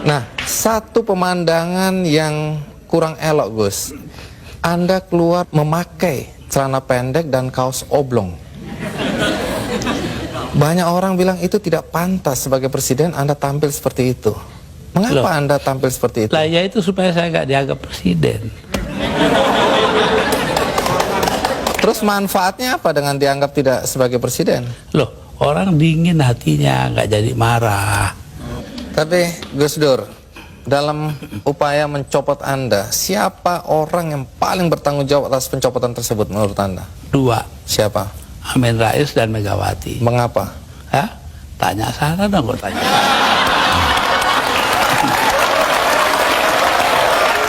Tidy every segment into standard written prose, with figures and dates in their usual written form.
Nah, satu pemandangan yang kurang elok, Gus. Anda keluar memakai celana pendek dan kaos oblong. Banyak orang bilang itu tidak pantas sebagai presiden Anda tampil seperti itu. Mengapa Anda tampil seperti itu? Lah ya itu supaya saya nggak dianggap presiden. Terus manfaatnya apa dengan dianggap tidak sebagai presiden? Loh, orang dingin hatinya, nggak jadi marah. Tapi Gus Dur, dalam upaya mencopot Anda, siapa orang yang paling bertanggung jawab atas pencopotan tersebut menurut Anda? Dua, Siapa? Amin Rais dan Megawati. Mengapa? Hah? Tanya sana dong, gue tanya.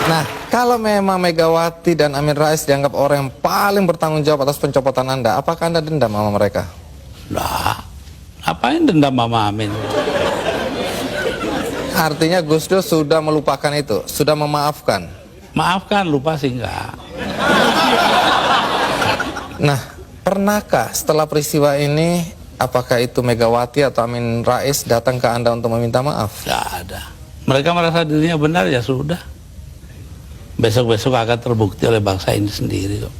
Nah, kalau memang Megawati dan Amin Rais dianggap orang yang paling bertanggung jawab atas pencopotan Anda, apakah Anda dendam sama mereka? Lah, ngapain dendam Mama Amin? Artinya Gus Dur sudah melupakan itu, sudah memaafkan. Maafkan, lupa sih enggak. Nah, pernahkah setelah peristiwa ini, apakah itu Megawati atau Amin Rais datang ke Anda untuk meminta maaf? Nggak ada. Mereka merasa dirinya benar, ya sudah. Besok-besok akan terbukti oleh bangsa ini sendiri kok.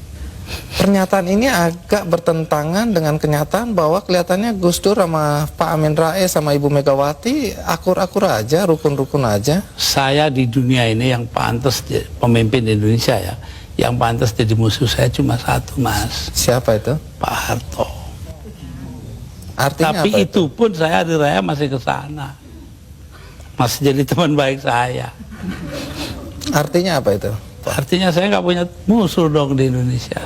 Pernyataan ini agak bertentangan dengan kenyataan bahwa kelihatannya Gus Dur sama Pak Amin Rais sama Ibu Megawati akur-akur aja, rukun-rukun aja. Saya di dunia ini yang pantas pemimpin Indonesia ya, yang pantas jadi musuh saya cuma satu, Mas. Siapa itu? Pak Harto. Artinya Tapi apa itu pun saya hari raya masih ke sana. Masih jadi teman baik saya. Artinya apa itu? Artinya saya nggak punya musuh dong di Indonesia.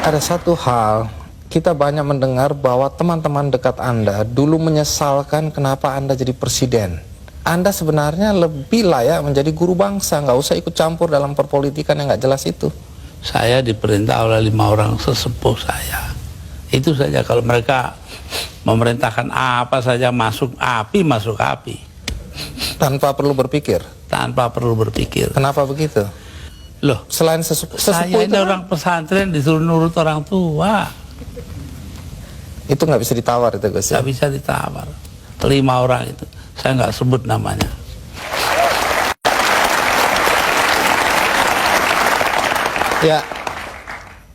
Ada satu hal, kita banyak mendengar bahwa teman-teman dekat Anda dulu menyesalkan kenapa Anda jadi presiden. Anda sebenarnya lebih layak menjadi guru bangsa, nggak usah ikut campur dalam perpolitikan yang nggak jelas itu. Saya diperintah oleh 5 orang sesepuh saya. Itu saja, kalau mereka memerintahkan apa saja masuk api, masuk api. Tanpa perlu berpikir. Tanpa perlu berpikir. Kenapa begitu? Loh, Selain sesepuh saya itu ini orang pesantren disuruh nurut orang tua. itu nggak bisa ditawar itu, Gus. Nggak bisa ditawar. 5 orang itu, saya nggak sebut namanya. Ya,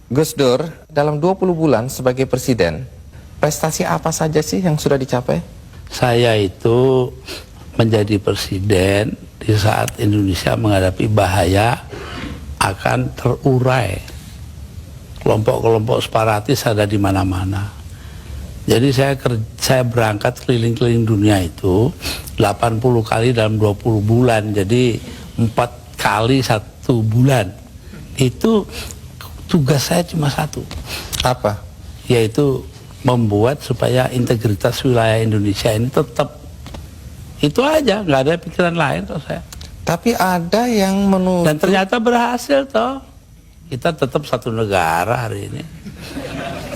Gus Dur, dalam 20 bulan sebagai presiden, prestasi apa saja sih yang sudah dicapai? Saya itu menjadi presiden di saat Indonesia menghadapi bahaya akan terurai. Kelompok-kelompok separatis ada di mana-mana. Jadi saya berangkat keliling-keliling dunia itu 80 kali dalam 20 bulan. Jadi 4 kali 1 bulan. Itu tugas saya cuma satu. Apa? Yaitu membuat supaya integritas wilayah Indonesia ini tetap. Itu aja, nggak ada pikiran lain toh saya. Tapi ada yang menuduh. Dan ternyata berhasil toh. Kita tetap satu negara hari ini.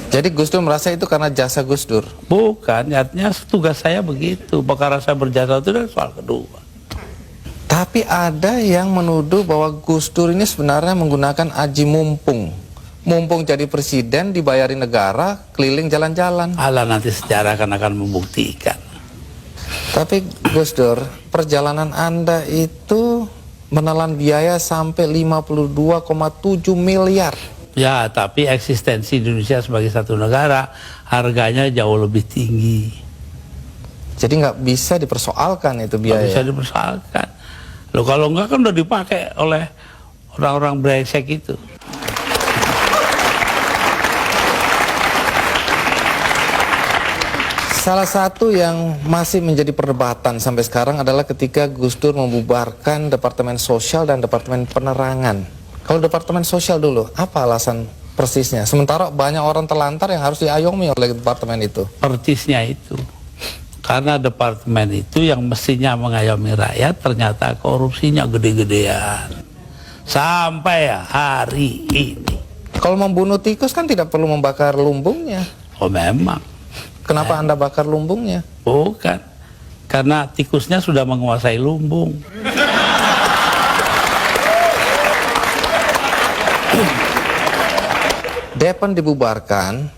Jadi Gus Dur merasa itu karena jasa Gus Dur? Bukan, artinya tugas saya begitu. Perkara saya berjasa itu adalah soal kedua. Tapi ada yang menuduh bahwa Gus Dur ini sebenarnya menggunakan aji mumpung. Mumpung jadi presiden, dibayari negara, keliling jalan-jalan. Allah nanti sejarah akan membuktikan. Tapi Gus Dur, perjalanan Anda itu menelan biaya sampai 52,7 miliar. Ya, tapi eksistensi Indonesia sebagai satu negara harganya jauh lebih tinggi. Jadi nggak bisa dipersoalkan itu biaya. Nggak bisa dipersoalkan. Loh, kalau enggak kan udah dipakai oleh orang-orang brengsek itu. Salah satu yang masih menjadi perdebatan sampai sekarang adalah ketika Gus Dur membubarkan Departemen Sosial dan Departemen Penerangan. Kalau Departemen Sosial dulu, apa alasan persisnya? Sementara banyak orang terlantar yang harus diayomi oleh departemen itu. Persisnya itu. Karena departemen itu yang mestinya mengayomi rakyat, ternyata korupsinya gede-gedean. Sampai hari ini. Kalau membunuh tikus kan tidak perlu membakar lumbungnya. Oh memang. Kenapa Anda bakar lumbungnya? Bukan. Karena tikusnya sudah menguasai lumbung. Depan dibubarkan,